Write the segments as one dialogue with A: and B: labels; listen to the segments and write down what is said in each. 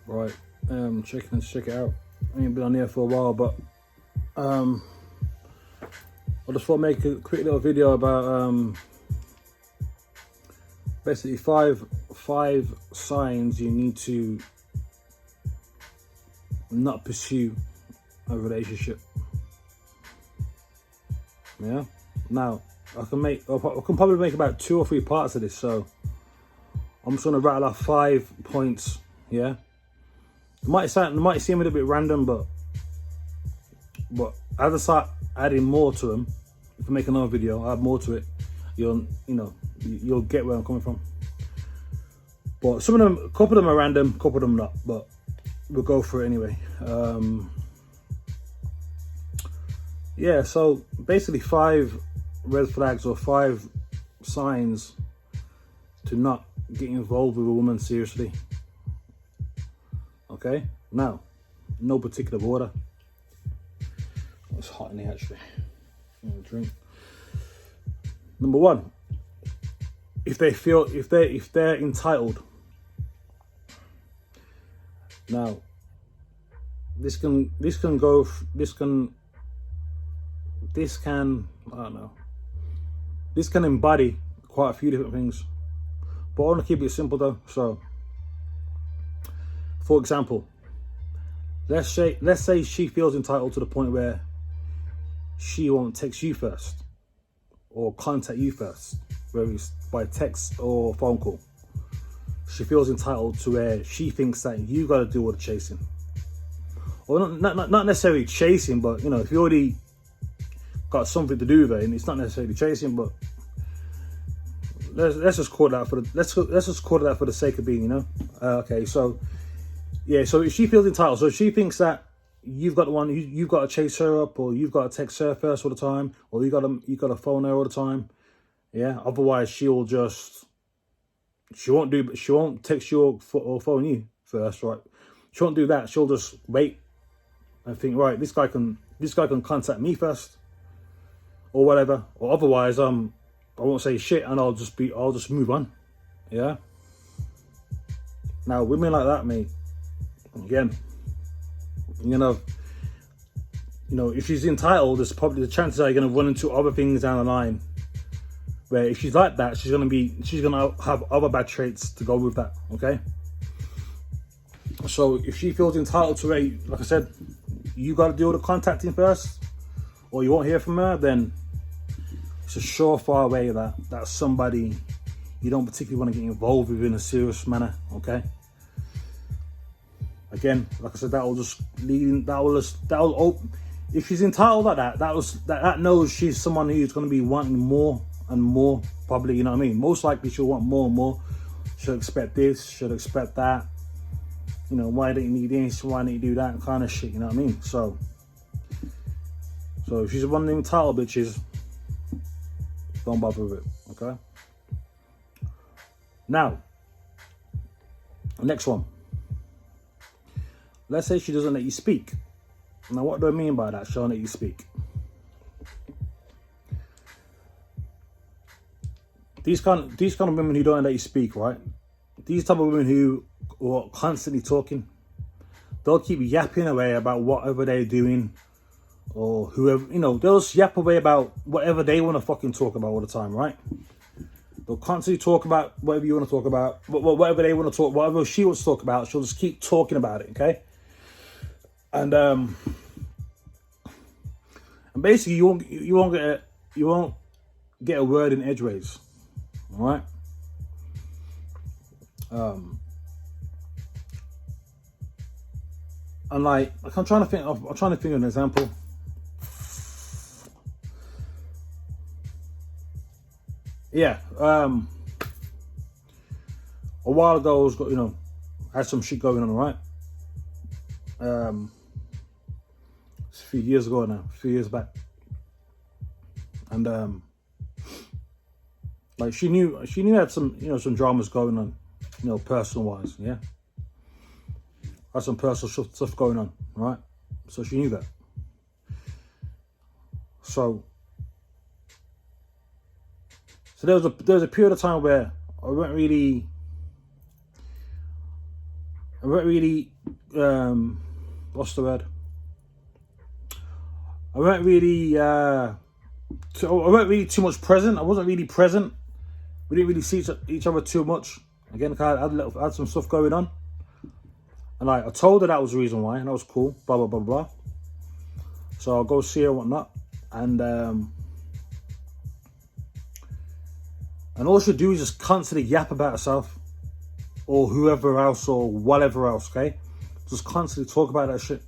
A: Right, check it out. I ain't been on here for a while, but I just want to make a quick little video about basically five signs you need to not pursue a relationship. Yeah. Now I can probably make about 2 or 3 parts of this, so I'm just gonna rattle off 5 points. Yeah. It might seem a little bit random, but as I start adding more to them, if I make another video, I'll add more to it. You'll get where I'm coming from. But some of them, a couple of them are random, a couple of them not. But we'll go for it anyway. Yeah. So basically, 5 red flags or 5 signs to not get involved with a woman seriously. Okay, now, no particular order. It's hot in here actually. I'm gonna drink. Number 1, if they're entitled. Now, this can I don't know. This can embody quite a few different things, but I want to keep it simple though. So, for example, let's say she feels entitled to the point where she won't text you first or contact you first, whether it's by text or phone call. She feels entitled to where she thinks that you got to do all the chasing, or not necessarily chasing, but if you already got something to do there, and it's not necessarily chasing, but let's just call that for the sake of being, okay. So yeah, so if she feels entitled, so if she thinks that you've got to chase her up, or you've got to text her first all the time, or you got to phone her all the time, yeah. Otherwise, she won't text you or phone you first, right? She won't do that. She'll just wait and think, right, this guy can contact me first, or whatever. Or otherwise, I won't say shit, and I'll just move on, yeah. Now, women like that, mate. Again, if she's entitled, there's probably the chances are you're gonna run into other things down the line. Where if she's like that, she's gonna have other bad traits to go with that. Okay. So if she feels entitled to like I said, you got to do all the contacting first, or you won't hear from her, then it's a surefire way that that's somebody you don't particularly want to get involved with in a serious manner. Okay. Again, like I said, if she's entitled like that, that knows she's someone who's going to be wanting more and more, probably, you know what I mean? Most likely she'll want more and more. She'll expect this, she'll expect that. Why don't you need this? Why don't you do that? Kind of shit, you know what I mean? So if she's one of the entitled bitches, don't bother with it, okay? Now, next one. Let's say she doesn't let you speak. Now, what do I mean by that? She won't let you speak. These kind of women who don't let you speak, right? These type of women who are constantly talking, they'll keep yapping away about whatever they're doing, or whoever, they'll just yap away about whatever they want to fucking talk about all the time, right? They'll constantly talk about whatever you want to talk about, whatever they want to talk, whatever she wants to talk about, she'll just keep talking about it, okay? And basically you won't get a word in edgeways, all right? And like I'm trying to think of an example. Yeah, a while ago I was had some shit going on, right? It's a few years ago now, a few years back, and like she knew I had some some dramas going on, personal wise, yeah. I had some personal stuff going on, right? So she knew that. So there was a period of time where I weren't really I weren't really, what's the word? I weren't really, I weren't really too much present. I wasn't really present. We didn't really see each other too much. Again, I had some stuff going on. And like, I told her that was the reason why, and that was cool, blah, blah, blah, blah. So I'll go see her and whatnot. And all she'll do is just constantly yap about herself. Or whoever else, or whatever else, okay? Just constantly talk about that shit.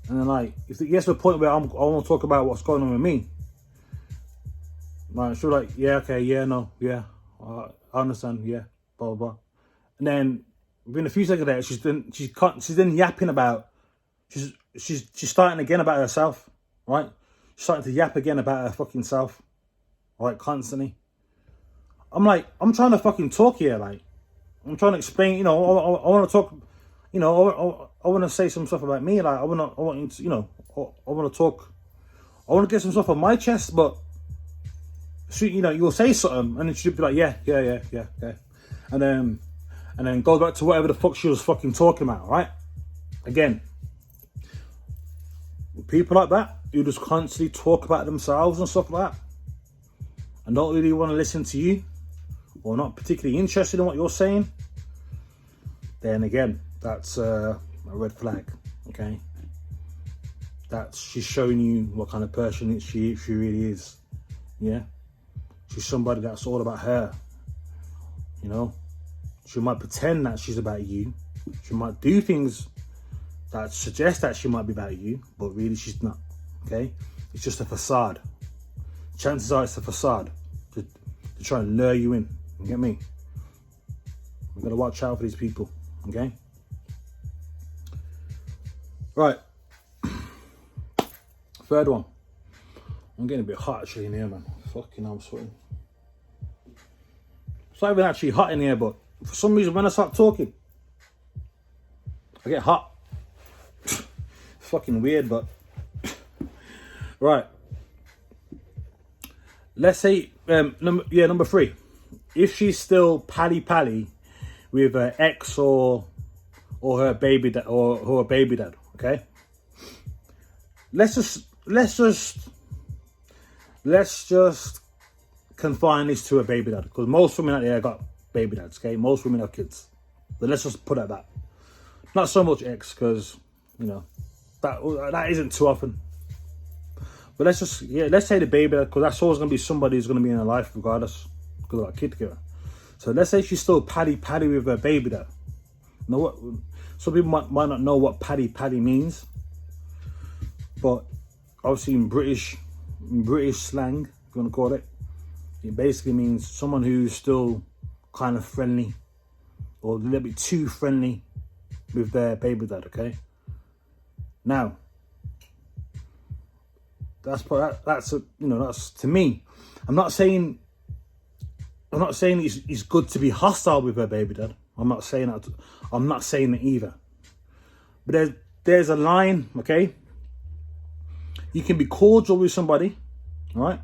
A: And then like, if it gets to the point where I want to talk about what's going on with me, like, she'll be like, yeah, okay, yeah, no, yeah, I understand, yeah, blah, blah, blah. And then within a few seconds there, she's then yapping about, she's starting again about herself, right? She's starting to yap again about her fucking self, right, constantly. I'm like, I'm trying to fucking talk here, like, I'm trying to explain, you know, I want to talk, you know, I want to say some stuff about me, like, I want you to, you know, I want to talk, I want to get some stuff on my chest, but, you know, you'll say something, and then she'll be like, yeah, and then go back to whatever the fuck she was fucking talking about, right? Again, people like that, who just constantly talk about themselves and stuff like that, and don't really want to listen to you, or not particularly interested in what you're saying, then again, that's a red flag, okay? She's showing you what kind of person she really is, yeah? She's somebody that's all about her, you know? She might pretend that she's about you. She might do things that suggest that she might be about you, but really she's not, okay? It's just a facade. Chances are it's a facade to try and lure you in. You get me? We've got to watch out for these people, okay? Right. Third one. I'm getting a bit hot actually in here, man. Fucking hell, I'm sweating. It's not even actually hot in here, but for some reason when I start talking, I get hot. It's fucking weird, but... Right. Let's say, number 3. If she's still pally with her ex or her baby dad or her baby dad, okay? Let's just confine this to a baby dad, because most women out there got baby dads, okay? Most women have kids, but let's just put it at that. Not so much ex, because you know that isn't too often. But let's say the baby dad, because that's always gonna be somebody who's gonna be in her life regardless, because of that kid together. So let's say she's still pally with her baby dad. Now what? Some people might not know what pally means, but obviously in British slang, if you want to call it, it basically means someone who's still kind of friendly or a little bit too friendly with their baby dad, okay? Now, that's to me. I'm not saying it's good to be hostile with her baby dad. I'm not saying that. I'm not saying that either. But there's a line, okay? You can be cordial with somebody, all right?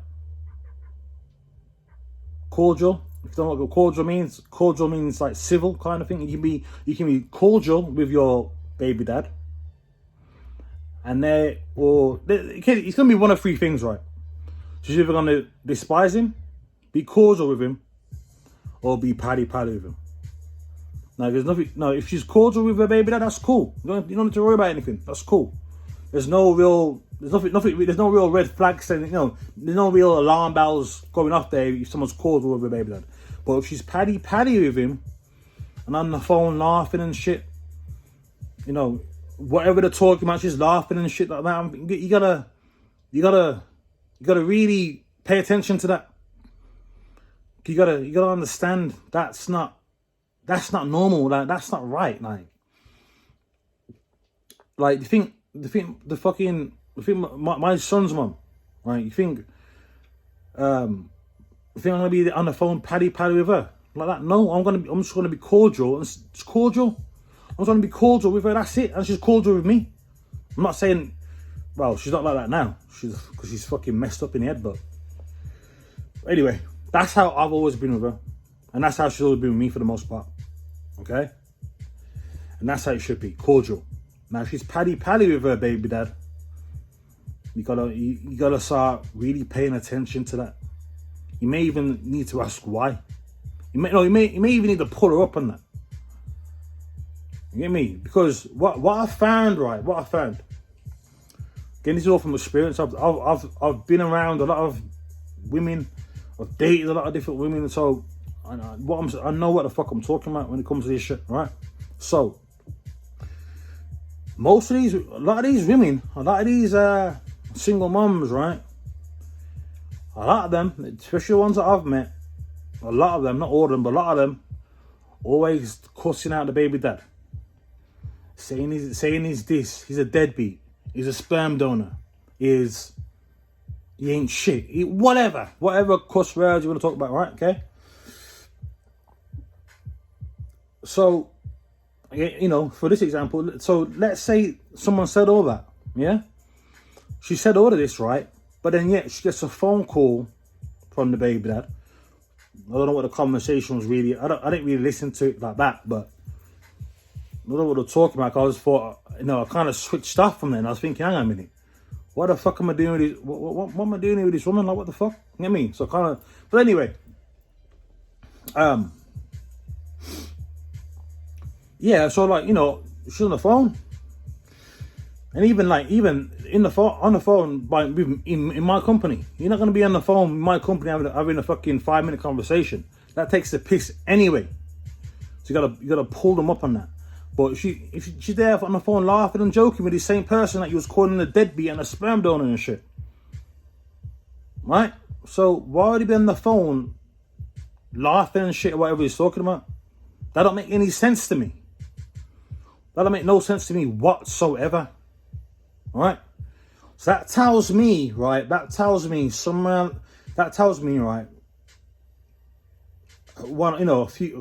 A: Cordial. If you don't know what cordial means like civil kind of thing. You can be cordial with your baby dad, and it's gonna be one of 3 things, right? She's either gonna despise him, be cordial with him, or be pally with him. Now, there's nothing. No, if she's cordial with her baby dad, that's cool. You don't need to worry about anything. That's cool. There's no real red flags saying, you know, there's no real alarm bells going off there if someone's cordial with her baby dad. But if she's pally with him and on the phone laughing and shit, you know, whatever they're talking about, she's laughing and shit like that, you gotta really pay attention to that. You gotta understand that's not normal. Like, that's not right. Like my son's mum, right? You think I'm gonna be on the phone pally with her like that? No, I'm just gonna be cordial. It's cordial. I'm gonna be cordial with her. That's it. And she's cordial with me. I'm not saying, well, she's not like that now. Because she's fucking messed up in the head. But anyway, that's how I've always been with her, and that's how she's always been with me for the most part. Okay. And that's how it should be, cordial. Now, if she's paddy with her baby dad, you gotta start really paying attention to that. You may even need to ask why. You may even need to pull her up on that. You get me? Because what I found, again, this is all from experience. I've been around a lot of women. I've dated a lot of different women, so I know what the fuck I'm talking about when it comes to this shit, right? So a lot of these women, a lot of these single moms, right? A lot of them, especially the ones that I've met, a lot of them, not all of them, but a lot of them, always cussing out the baby dad. Saying he's this, he's a deadbeat, he's a sperm donor, he ain't shit, whatever cuss words you want to talk about, right? Okay. So, for this example, so let's say someone said all that, yeah? She said all of this, right? But then yet she gets a phone call from the baby dad. I don't know what the conversation was really. I didn't really listen to it like that, but I don't know what they're talking about. I just thought, I kind of switched off from it. And I was thinking, hang on a minute, what the fuck am I doing with this? What am I doing with this woman? Like, what the fuck? You know what I mean? So kind of. But anyway, yeah. So like, she's on the phone, and even in the phone, on the phone in my company, you're not gonna be on the phone in my company having a fucking 5-minute conversation. That takes the piss anyway. So you gotta pull them up on that. But if she's there on the phone laughing and joking with the same person that you was calling a deadbeat and a sperm donor and shit, right? So why would he be on the phone laughing and shit or whatever he's talking about? That don't make any sense to me. That don't make no sense to me whatsoever. All right? So that tells me, right? A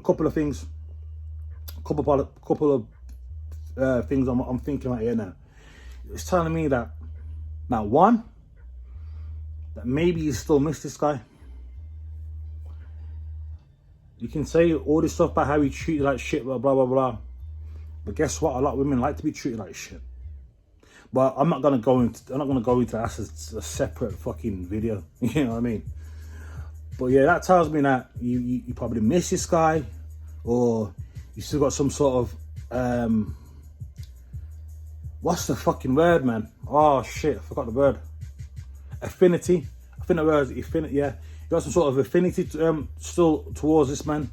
A: couple of things. Couple of things I'm thinking about here now. It's telling me that one, that maybe you still miss this guy. You can say all this stuff about how he treated like shit, blah blah blah. But guess what? A lot of women like to be treated like shit. But I'm not gonna go into that as a separate fucking video. You know what I mean? But yeah, that tells me that you probably miss this guy, or you still got some sort of what's the fucking word, man? Oh shit, I forgot the word. Affinity. I think the word is affinity. Yeah, you got some sort of affinity still towards this man.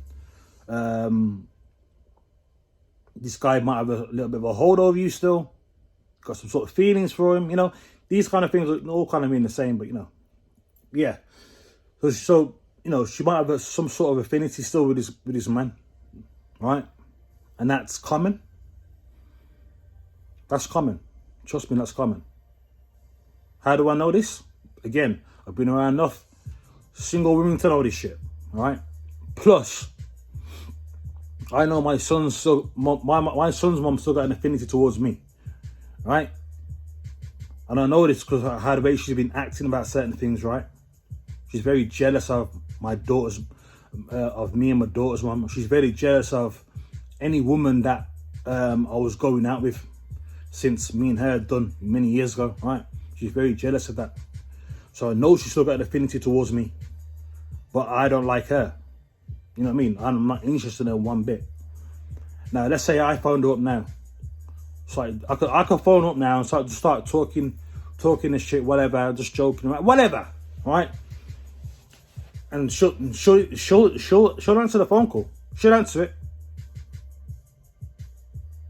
A: This guy might have a little bit of a hold over you still. Got some sort of feelings for him, These kind of things all kind of mean the same, but yeah. So she might have some sort of affinity still with this man, right? And that's common. That's common. Trust me, that's common. How do I know this? Again, I've been around enough single women to know this shit, right? Plus, I know my son's my son's mom still got an affinity towards me, right? And I know this because of how the way she's been acting about certain things, right? She's very jealous of of me and my daughter's mom. She's very jealous of any woman that I was going out with since me and her had done many years ago, right? She's very jealous of that. So I know she's still got an affinity towards me, but I don't like her. You know what I mean? I'm not interested in her one bit. Now, let's say I phoned her up now. So I could phone her up now and start talking this shit, whatever, just joking, whatever, right? And she'll answer the phone call. She'll answer it,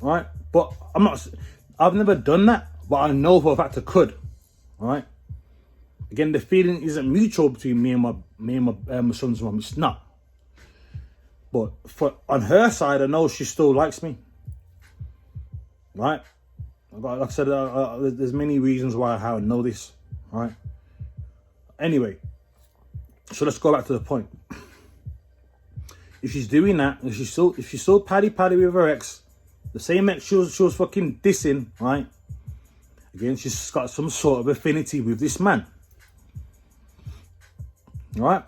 A: right? But I've never done that, but I know for a fact I could, right? Again, the feeling isn't mutual between me and my son's mom. It's not. But on her side, I know she still likes me, right? Like I said, there's many reasons why how I know this, right? Anyway, so let's go back to the point. If she's doing that, if she's still paddy with her ex, the same ex she was fucking dissing, right? Again, she's got some sort of affinity with this man, right?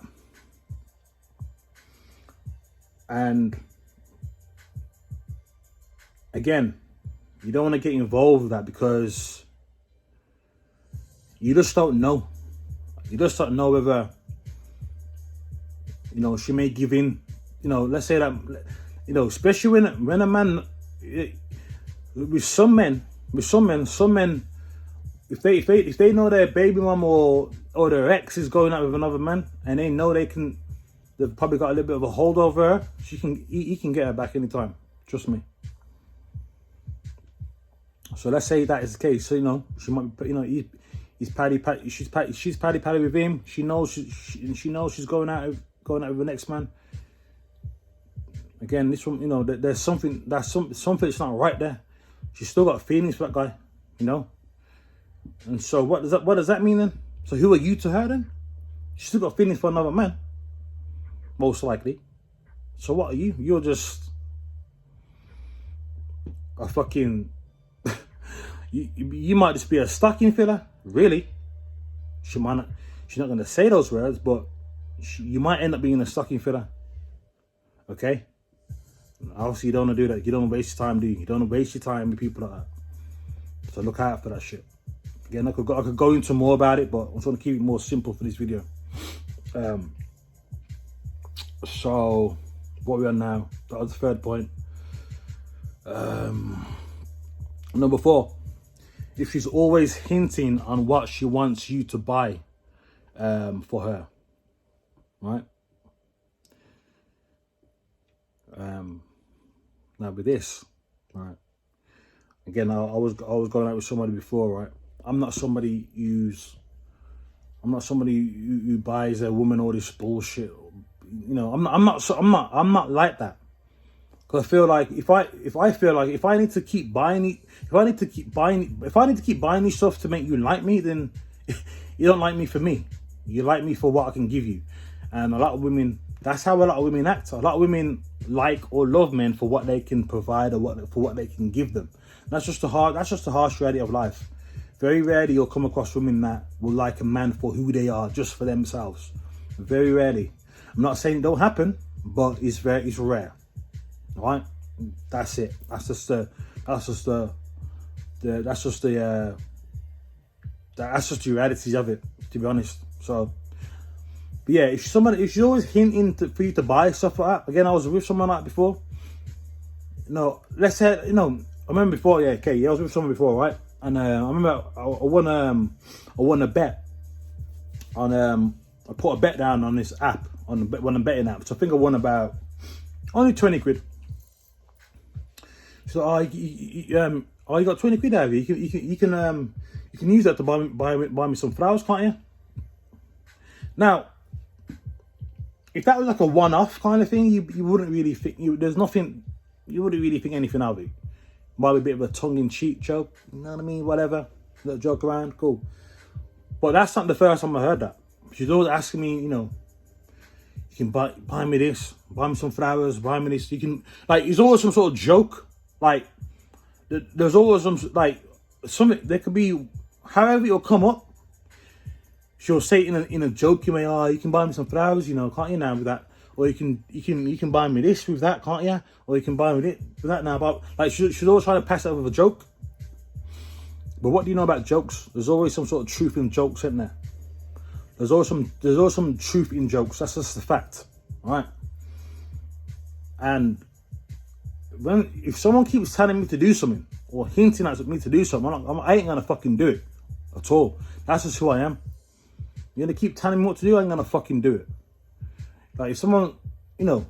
A: And again, you don't want to get involved with that because you just don't know. You just don't know whether, you know, she may give in. You know, let's say that, you know, especially when a man, with some men, if they know their baby mom or their ex is going out with another man, and they know they've probably got a little bit of a hold over her, he can get her back anytime. Trust me. So let's say that is the case. So, you know, she might, you know, she's paddy paddy with him. She knows she's going out with the next man. Again, this one, you know, there's something that's not right there. She's still got feelings for that guy, you know. And so what does that mean then? So who are you to her then? She's still got feelings for another man, most likely. So what are you? You're just a fucking. You might just be a stocking filler, really. She's not gonna say those words, but you might end up being a stocking filler. Okay. Obviously, you don't want to do that. You don't want to waste your time, do you? You don't want to waste your time with people like that. So look out for that shit. Again, I could go into more about it, but I'm trying to keep it more simple for this video. So what we are now? That was the third point. Number 4. If she's always hinting on what she wants you to buy for her, right? Now with this, right? Again, I was going out with somebody before, right? I'm not somebody who buys a woman all this bullshit. You know, I'm not like that. Because I feel like if I need to keep buying this stuff to make you like me, then you don't like me for me. You like me for what I can give you. And a lot of women, that's how a lot of women act. A lot of women like or love men for what they can provide or for what they can give them. That's just the harsh reality of life. Very rarely you'll come across women that will like a man for who they are, just for themselves. Very rarely. I'm not saying it don't happen, but it's rare. Right? That's it. That's just the realities of it, to be honest. So, but yeah, if she's always hinting for you to buy stuff like that. Again, I was with someone like that before. No, let's say, you know, I remember before. Yeah, okay, I was with someone before, right? And I remember I won a bet on I put a bet down on this app on a betting app. So I think I won about only 20 quid. So you got 20 quid out of you. You can use that to buy me some flowers, can't you? Now, if that was like a one-off kind of thing, you wouldn't really think you wouldn't really think anything of it. Might be a bit of a tongue-in-cheek joke, you know what I mean? Whatever, little joke around, cool. But that's not the first time I heard that. She's always asking me, you know, you can buy me this, buy me some flowers, buy me this. You can, like, it's always some sort of joke. Like, there's always something. There could be, however it'll come up. She'll say it in a joking way. Oh, you can buy me some flowers, you know, can't you now with that? Or you can buy me this with that, can't you? Or you can buy me this with that now. But like, she's always trying to pass that with a joke. But what do you know about jokes? There's always some sort of truth in jokes, isn't there? There's always some truth in jokes. That's just the fact, all right? And if someone keeps telling me to do something or hinting at me to do something, I ain't gonna fucking do it at all. That's just who I am. You're gonna keep telling me what to do, I ain't gonna fucking do it. Like, if someone, you know,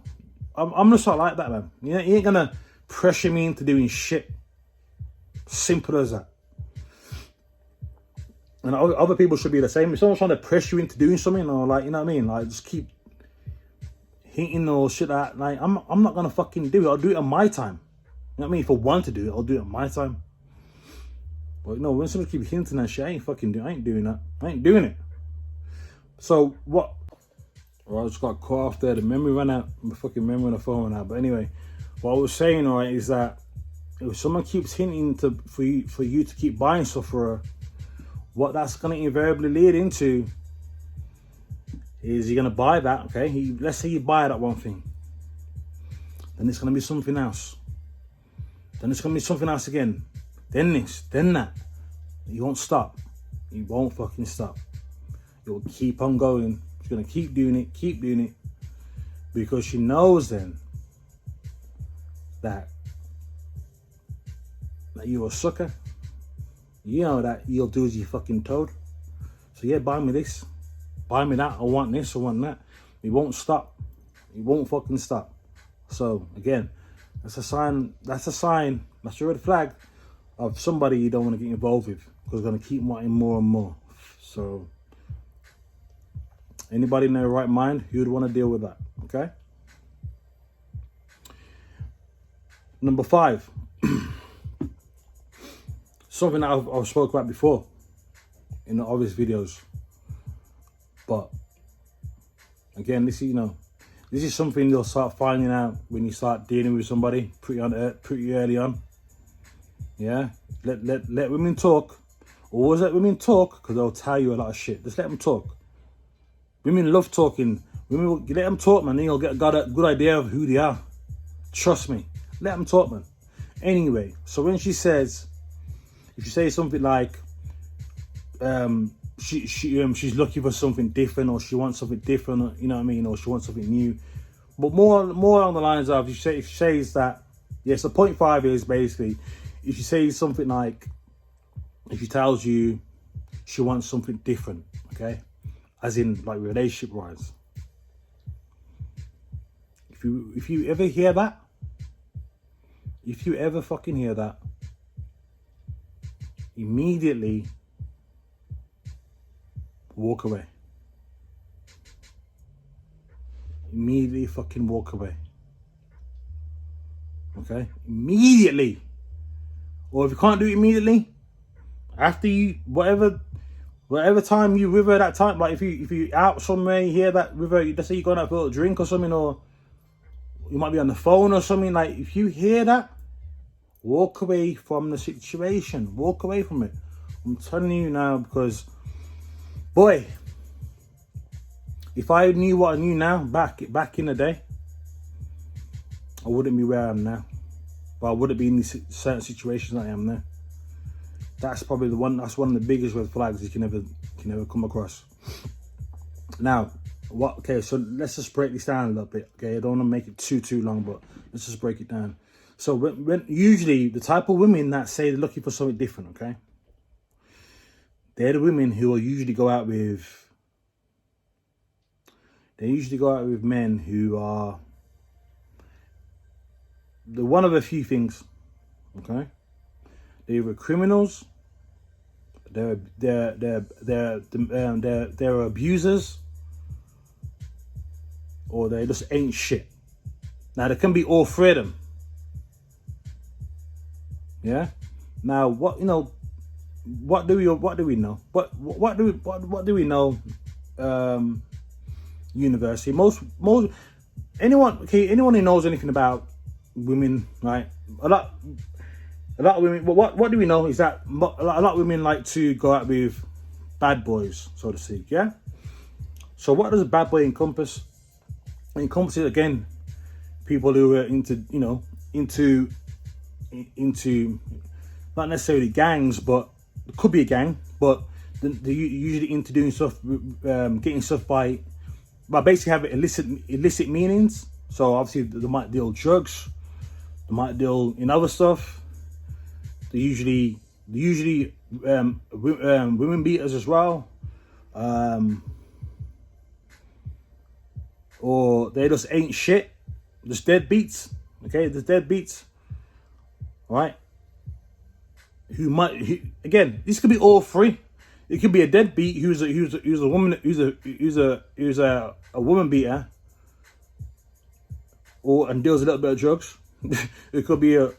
A: I'm just not like that, man. You ain't gonna pressure me into doing shit. Simple as that. And other people should be the same. If someone's trying to pressure you into doing something, or like, you know what I mean, like, just keep hinting or shit like that, like, I'm not gonna fucking do it. I'll do it on my time. You know what I mean? If I want to do it, I'll do it on my time. But you know, when someone keeps hinting that shit, I ain't doing that. I ain't doing it. So what? Well, I just got cut off there. The memory ran out. My fucking memory on the phone ran out. But anyway, what I was saying, all right, is that if someone keeps hinting for you to keep buying stuff for her, what that's gonna invariably lead into is you're gonna buy that. Okay, let's say you buy that one thing, then it's gonna be something else. Then it's gonna be something else again. Then this, then that. You won't stop. You won't fucking stop. You'll keep on going. She's gonna keep doing it, because she knows then that you're a sucker. You know that you'll do as you fucking told. So yeah, buy me this, buy me that. I want this, I want that. He won't stop. He won't fucking stop. So again, that's a sign. That's your red flag of somebody you don't want to get involved with, because they're gonna keep wanting more and more. So anybody in their right mind who would want to deal with that, okay? Number 5, something that I've spoke about before in the obvious videos, but again, this is something you'll start finding out when you start dealing with somebody pretty early on. Yeah, let women talk. Always let women talk, because they'll tell you a lot of shit. Just let them talk. Women love talking. Women, you let them talk, man, then you'll get a good idea of who they are. Trust me. Let them talk, man. Anyway, so when she says, if you say something like, she's looking for something different, or she wants something different, you know what I mean, or she wants something new, but more along the lines of, if she says that, yes, the 0.5 is basically, if she says something like, if she tells you she wants something different, okay, as in like relationship wise, if you ever hear that, if you ever fucking hear that, immediately walk away. Immediately fucking walk away. Okay? Immediately. Or if you can't do it immediately, after you, whatever time you with her that time, like if you out somewhere, you hear that with her, let's say you're going out for a drink or something, or you might be on the phone or something, like if you hear that, walk away from the situation. Walk away from it. I'm telling you now, because boy, if I knew what I knew now back in the day, I wouldn't be where I am now. But I wouldn't be in these certain situations that I am now. That's probably that's one of the biggest red flags you can ever come across. Now, okay, so let's just break this down a little bit. Okay, I don't want to make it too long, but let's just break it down. So when usually the type of women that say they're looking for something different, okay, they're the women who will usually go out with. They usually go out with men who are the one of a few things, okay. They're either criminals, they're abusers, or they just ain't shit. Now there can be all three of them. Yeah. Now what do we know? What do we know? University. Most anyone who knows anything about women, right? A lot of women. What do we know is that a lot of women like to go out with bad boys, so to speak. Yeah. So what does a bad boy encompass? It encompasses, again, people who are into not necessarily gangs, but it could be a gang, but they're usually into doing stuff, getting stuff by basically having illicit meanings. So obviously they might deal drugs, they might deal in other stuff. They usually women beaters as well, or they just ain't shit, just deadbeats. Okay, the deadbeats, right? Again, this could be all three. It could be a deadbeat who's a woman who's a woman beater, and deals a little bit of drugs. It could be a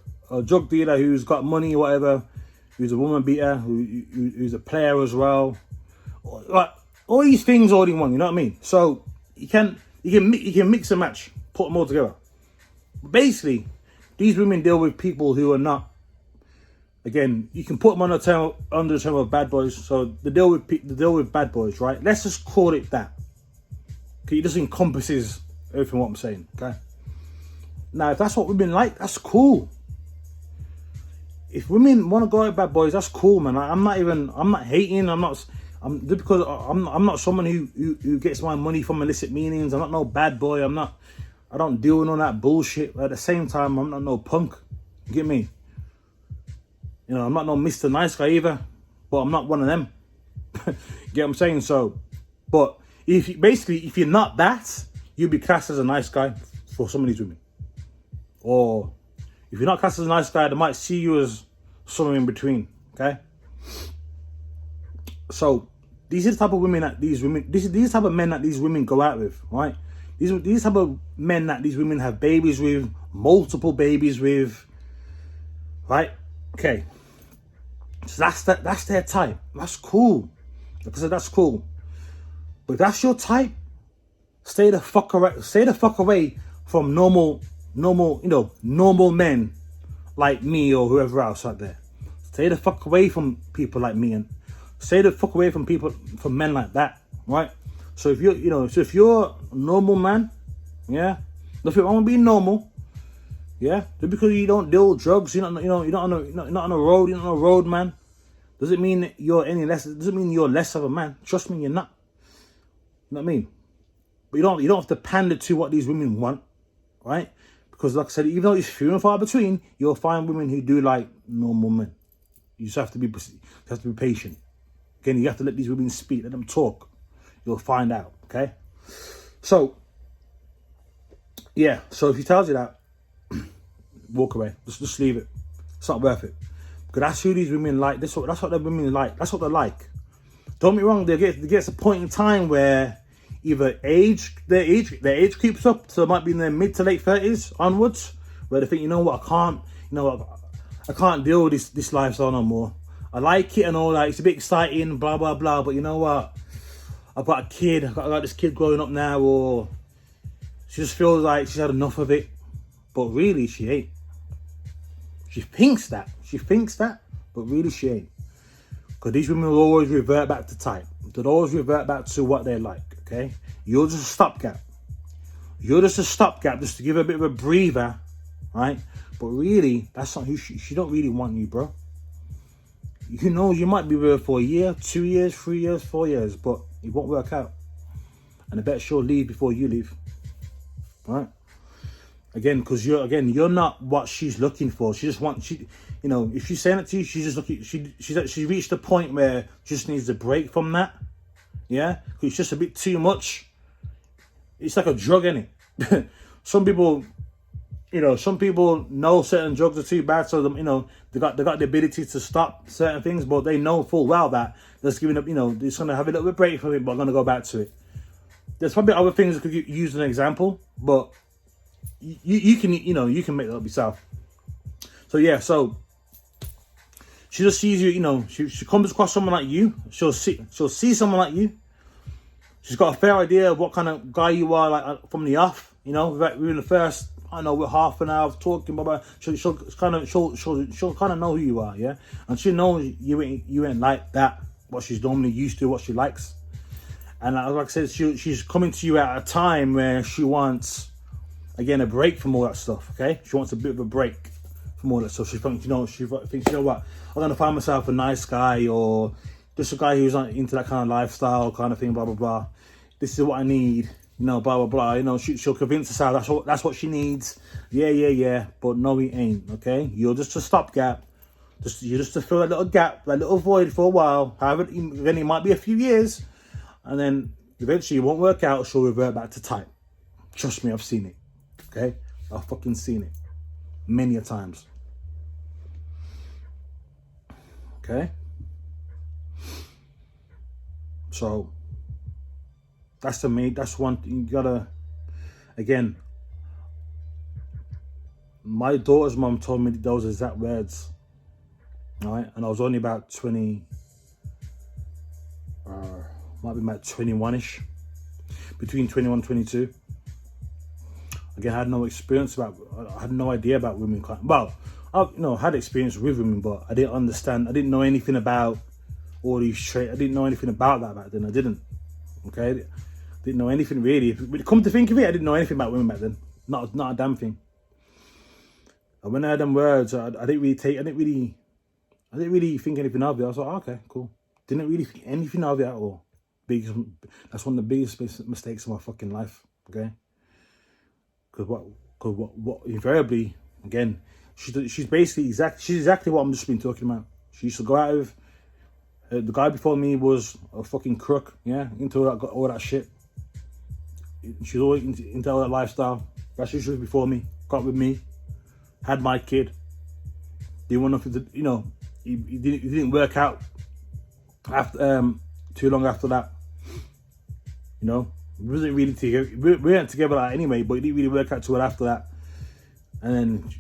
A: drug dealer who's got money or whatever, who's a woman beater, who's a player as well. Like all these things all in one, you know what I mean? So you can mix and match, put them all together. Basically, these women deal with people who are not. Again, you can put them under the term of bad boys. So they deal with bad boys, right? Let's just call it that. Okay, it just encompasses everything what I'm saying. Okay. Now, if that's what women like, that's cool. if women want to go out with bad boys, that's cool, man. I'm not hating. I'm just because I'm not someone who gets my money from illicit meanings. I'm not no bad boy. I don't deal with all that bullshit. But at the same time, I'm not no punk. You get me? You know, I'm not no Mr. Nice Guy either, but I'm not one of them. Get what I'm saying? So, but if you're not that, you'll be classed as a nice guy for some of these women. Or if you're not classed as a nice guy, they might see you as somewhere in between. Okay? So these are the type of women that these type of men that these women go out with, right? These type of men that these women have babies with, multiple babies with, right? Okay. So that's their type. That's cool. Like I said, that's cool. But if that's your type, stay the fuck away from normal, normal men like me or whoever else out there. Stay the fuck away from people like me, and stay the fuck away from men like that, right? So if you're a normal man, yeah, nothing wrong with being normal, yeah. Just because you don't deal with drugs, you're not on a road, man. Doesn't mean you're any less. Doesn't mean you're less of a man. Trust me, you're not. You know what I mean? But you don't have to pander to what these women want, right? Because like I said, even though it's few and far between, you'll find women who do like normal men. You just have to be patient. Again, you have to let these women speak, let them talk. You'll find out, okay? So, yeah. So if he tells you that, walk away. Just leave it. It's not worth it. Because that's who these women like. That's what the women like. That's what they like. Don't get me wrong. There gets a point in time where either their age creeps up, so it might be in their mid to late 30s onwards, where they think, you know what, I can't deal with this lifestyle no more. I like it and all that. It's a bit exciting, blah blah blah. But you know what? I've got a kid. I got this kid growing up now, or she just feels like she's had enough of it. But really, she ain't. She thinks that, but really she ain't. Because these women will always revert back to type. They'll always revert back to what they like, okay? You're just a stopgap. Just to give her a bit of a breather, right? But really, that's not who she don't really want you, bro. You know, you might be with her for a year, 2 years, 3 years, 4 years, but it won't work out. And I bet she'll leave before you leave, right? Again, because you're not what she's looking for. She just wants, if she's saying it to you, she's just looking. She reached a point where she just needs a break from that. Yeah, because it's just a bit too much. It's like a drug, innit? Some people know certain drugs are too bad, so they got the ability to stop certain things, but they know full well that they're just giving up. They're just gonna have a little bit of break from it, but I'm gonna go back to it. There's probably other things that could use an example, but you can make that up yourself. So yeah, so she just sees you. She comes across someone like you. She'll see someone like you. She's got a fair idea of what kind of guy you are, like from the off. Within the first, we're half an hour of talking, blah. She'll kind of know who you are, yeah. And she knows you ain't like that. What she's normally used to, what she likes. And like I said, she's coming to you at a time where she wants, again, a break from all that stuff. Okay, she wants a bit of a break from all that stuff. She thinks, what, I'm gonna find myself a nice guy, or just a guy who's not into that kind of lifestyle, kind of thing, blah blah blah. This is what I need, blah blah blah. She'll convince herself that's what she needs. Yeah. But no, it ain't. Okay, you're just a stopgap. You're just to fill that little gap, that little void for a while. However, then it might be a few years, and then eventually it won't work out. She'll revert back to type. Trust me, I've seen it. Okay, I've fucking seen it many a times. Okay, so that's one thing you gotta. Again, my daughter's mom told me those exact words. All right, and I was only about 20, might be about 21ish, between 21 and 22. Again, I had no experience I had no idea about women. Well, I had experience with women, but I didn't understand. I didn't know anything about all these traits. I didn't know anything about that back then. I didn't. Okay, I didn't know anything really. Come to think of it, I didn't know anything about women back then. Not a damn thing. And when I heard them words, I didn't really think anything of it. I was like, okay, cool. Didn't really think anything of it at all. That's one of the biggest mistakes of my fucking life. Okay, because what invariably, again, she's basically exactly what I'm just been talking about. She used to go out with the guy before me was a fucking crook. Yeah, into all that shit. She's always into all that lifestyle. That's who she was before me. Got with me, had my kid. Didn't want nothing to, it didn't work out after too long after that. We wasn't really together. We weren't together like anyway, but it didn't really work out too well after that. And then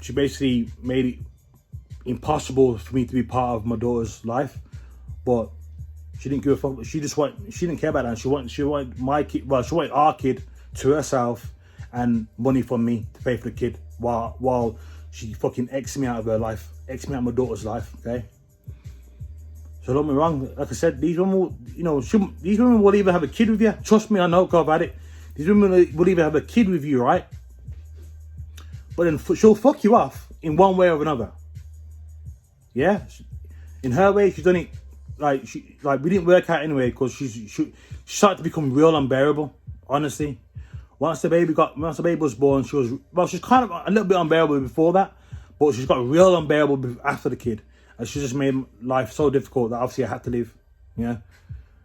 A: she basically made it impossible for me to be part of my daughter's life. But she didn't give a fuck. She didn't care about that. She wanted my kid. Well, she wanted our kid to herself and money from me to pay for the kid while she fucking X'd me out of her life, X'd me out of my daughter's life. Okay. So don't get me wrong. Like I said, these women will either have a kid with you. Trust me, I know. Go about it. These women will either have a kid with you, right? But then she'll fuck you off in one way or another. Yeah. In her way, she's done it. We didn't work out anyway because she started to become real unbearable. Honestly, once the baby was born, she's kind of a little bit unbearable before that, but she's got real unbearable after the kid, and she just made life so difficult that obviously I had to leave. Yeah,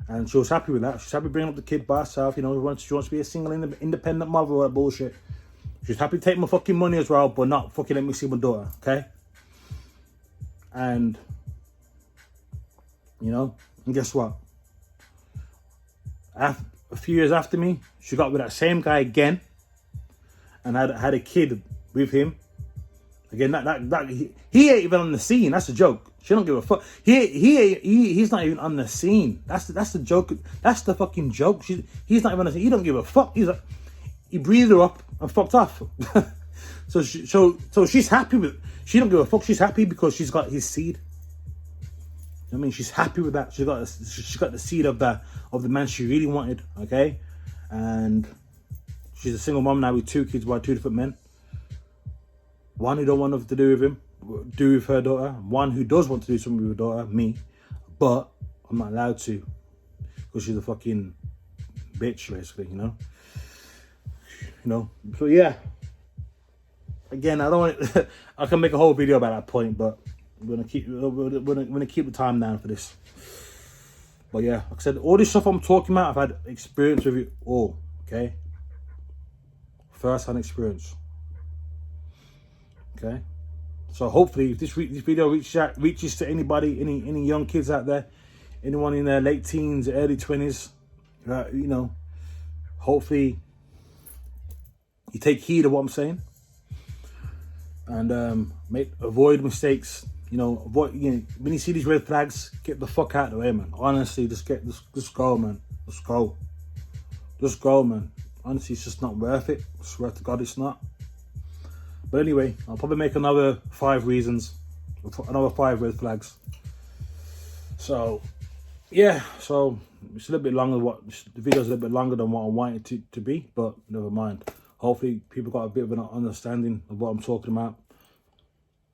A: and she was happy with that. She's happy bringing up the kid by herself. She wants to be a single independent mother or that bullshit. She's happy to take my fucking money as well, but not fucking let me see my daughter. Okay, and guess what? A few years after me, she got with that same guy again, and had a kid with him. Again, he ain't even on the scene. That's a joke. She don't give a fuck. He's not even on the scene. That's the joke. That's the fucking joke. He's not even on the scene. He don't give a fuck. He breathed her up and fucked off. So she's happy with. She don't give a fuck. She's happy because she's got his seed. She's happy with that. She got the seed of the man she really wanted. Okay, and she's a single mom now with 2 kids by 2 different men. One who don't want nothing to do with her daughter. One who does want to do something with her daughter, me, but I'm not allowed to because she's a fucking bitch, basically. So yeah. Again, I don't want. I can make a whole video about that point, but. We're gonna keep the time down for this. But yeah, like I said, all this stuff I'm talking about, I've had experience with it all. Okay, first-hand experience. Okay, so hopefully, if this video reaches to anybody, any young kids out there, anyone in their late teens, early 20s, hopefully you take heed of what I'm saying and avoid mistakes. When you see these red flags, get the fuck out of the way, man. Honestly, just go, man. Just go, man. Honestly, it's just not worth it. I swear to God, it's not. But anyway, I'll probably make another 5 reasons, another 5 red flags. So, yeah. So it's a little bit longer. The video's a little bit longer than what I wanted it to be, but never mind. Hopefully, people got a bit of an understanding of what I'm talking about.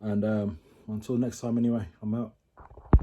A: And until next time, anyway, I'm out.